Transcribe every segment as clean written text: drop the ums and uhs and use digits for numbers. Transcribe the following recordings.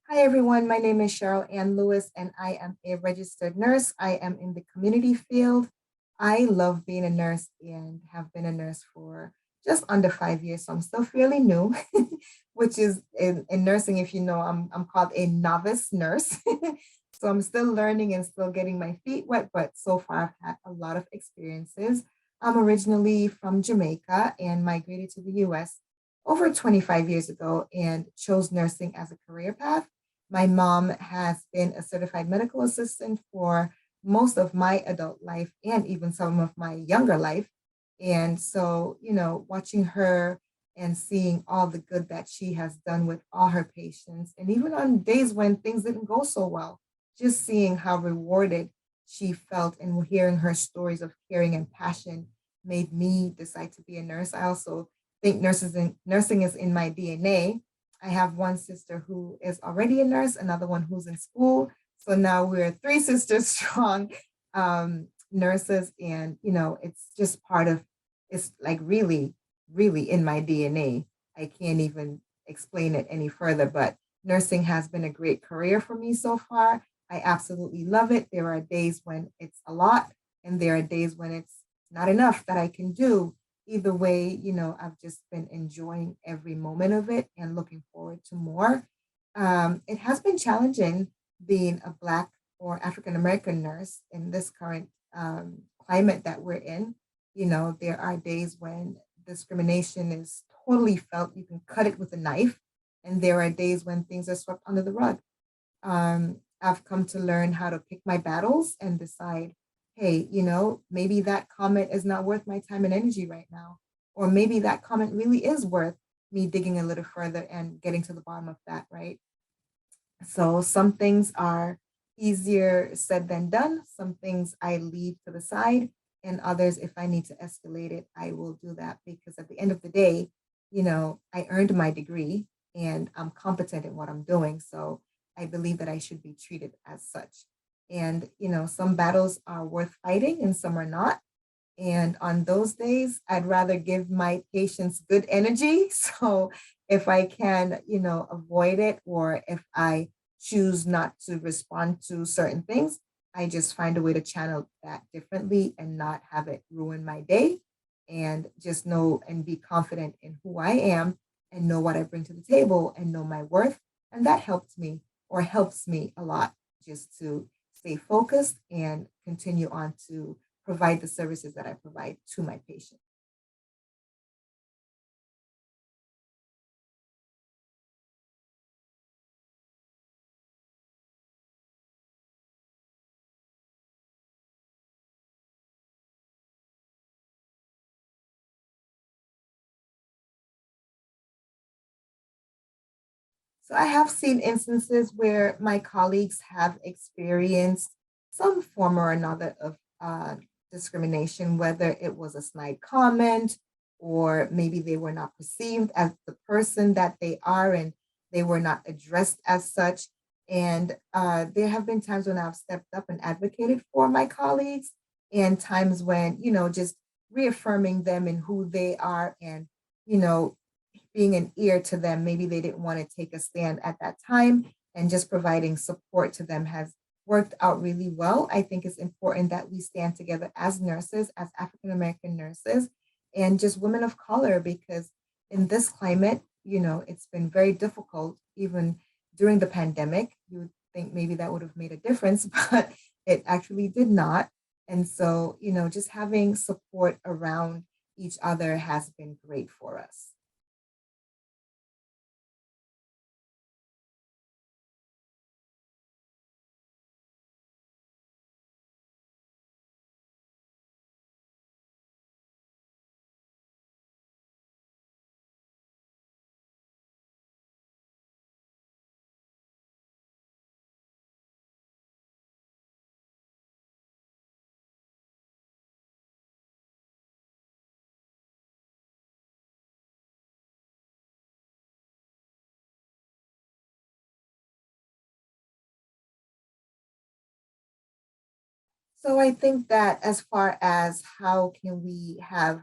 Hi, everyone. My name is Cheryl Ann Lewis, and I am a registered nurse. I am in the community field. I love being a nurse and have been a nurse for just under 5 years. So I'm still fairly new, which is in nursing, if you know, I'm called a novice nurse. So I'm still learning and still getting my feet wet, but so far I've had a lot of experiences. I'm originally from Jamaica and migrated to the US over 25 years ago and chose nursing as a career path. My mom has been a certified medical assistant for most of my adult life and even some of my younger life. And so, watching her and seeing all the good that she has done with all her patients, and even on days when things didn't go so well, just seeing how rewarded she felt and hearing her stories of caring and passion made me decide to be a nurse. I also think nursing is in my DNA. I have one sister who is already a nurse, another one who's in school. So now we're three sisters strong nurses. And, it's just part of, it's like really, really in my DNA. I can't even explain it any further, but nursing has been a great career for me so far. I absolutely love it. There are days when it's a lot, and there are days when it's not enough that I can do. Either way, I've just been enjoying every moment of it and looking forward to more. It has been challenging being a Black or African American nurse in this current climate that we're in. There are days when discrimination is totally felt. You can cut it with a knife, and there are days when things are swept under the rug. I've come to learn how to pick my battles and decide, hey, maybe that comment is not worth my time and energy right now. Or maybe that comment really is worth me digging a little further and getting to the bottom of that, right? So some things are easier said than done. Some things I leave to the side, and others, if I need to escalate it, I will do that because at the end of the day, I earned my degree and I'm competent in what I'm doing. So I believe that I should be treated as such. And, some battles are worth fighting and some are not. And on those days, I'd rather give my patients good energy. So if I can, avoid it, or if I choose not to respond to certain things, I just find a way to channel that differently and not have it ruin my day, and just know and be confident in who I am and know what I bring to the table and know my worth. And that helps me a lot, just to stay focused and continue on to provide the services that I provide to my patients. So I have seen instances where my colleagues have experienced some form or another of discrimination, whether it was a snide comment or maybe they were not perceived as the person that they are and they were not addressed as such. And there have been times when I've stepped up and advocated for my colleagues, and times when, just reaffirming them in who they are and, you know, being an ear to them. Maybe they didn't want to take a stand at that time, and just providing support to them has worked out really well. I think it's important that we stand together as nurses, as African American nurses, and just women of color, because in this climate, it's been very difficult, even during the pandemic. You would think maybe that would have made a difference, but it actually did not. And so, just having support around each other has been great for us. So I think that as far as how can we have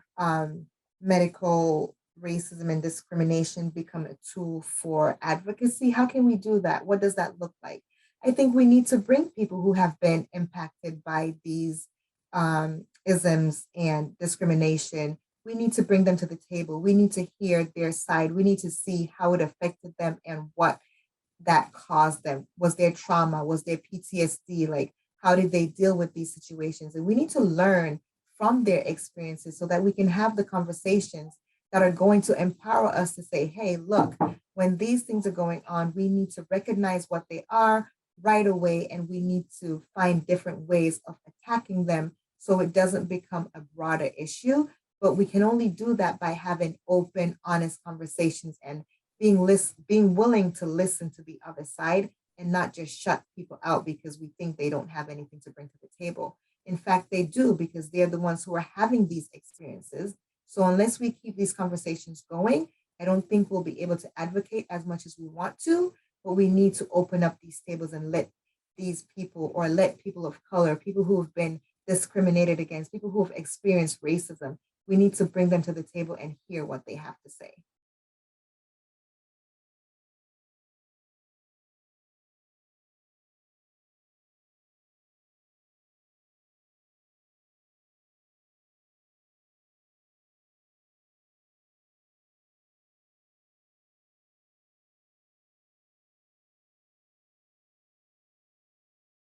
medical racism and discrimination become a tool for advocacy? How can we do that? What does that look like? I think we need to bring people who have been impacted by these isms and discrimination. We need to bring them to the table. We need to hear their side. We need to see how it affected them and what that caused them. Was there trauma? Was there PTSD? Like, how did they deal with these situations? And we need to learn from their experiences so that we can have the conversations that are going to empower us to say, hey, look, when these things are going on, we need to recognize what they are right away, and we need to find different ways of attacking them so it doesn't become a broader issue. But we can only do that by having open, honest conversations and being willing to listen to the other side and not just shut people out because we think they don't have anything to bring to the table. In fact, they do, because they're the ones who are having these experiences. So unless we keep these conversations going, I don't think we'll be able to advocate as much as we want to, but we need to open up these tables and let these people, or let people of color, people who have been discriminated against, people who have experienced racism, we need to bring them to the table and hear what they have to say.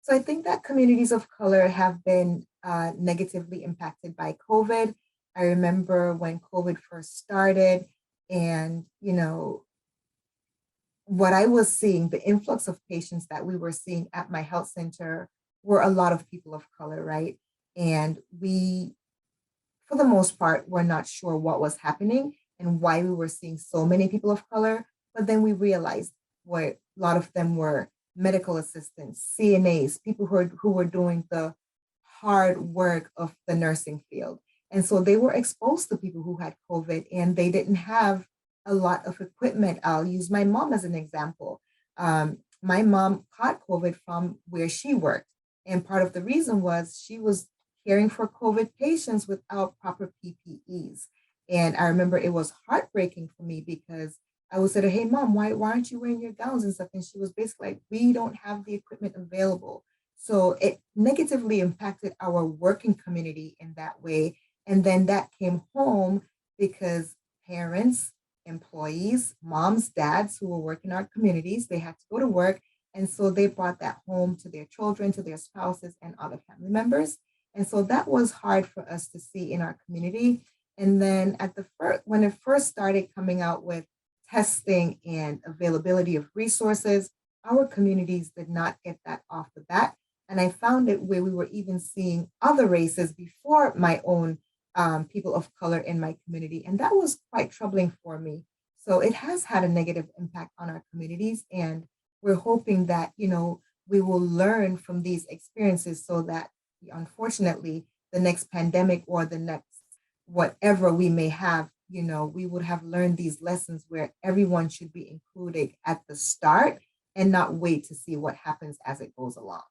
So I think that communities of color have been negatively impacted by COVID. I remember when COVID first started, and what I was seeing, the influx of patients that we were seeing at my health center were a lot of people of color, right? And we, for the most part, were not sure what was happening and why we were seeing so many people of color. But then we realized what a lot of them were medical assistants, CNAs, people who were doing the hard work of the nursing field. And so they were exposed to people who had COVID and they didn't have a lot of equipment. I'll use my mom as an example. My mom caught COVID from where she worked. And part of the reason was she was caring for COVID patients without proper PPEs. And I remember it was heartbreaking for me because I would say to her, hey, mom, why aren't you wearing your gowns and stuff? And she was basically like, we don't have the equipment available. So it negatively impacted our working community in that way. And then that came home because parents, employees, moms, dads who were working in our communities, they had to go to work. And so they brought that home to their children, to their spouses, and other family members. And so that was hard for us to see in our community. And then at the first, when it first started coming out with testing and availability of resources, our communities did not get that off the bat. And I found it where we were even seeing other races before my own people of color in my community. And that was quite troubling for me. So it has had a negative impact on our communities. And we're hoping that, we will learn from these experiences so that unfortunately, the next pandemic or the next whatever we may have, we would have learned these lessons where everyone should be included at the start and not wait to see what happens as it goes along.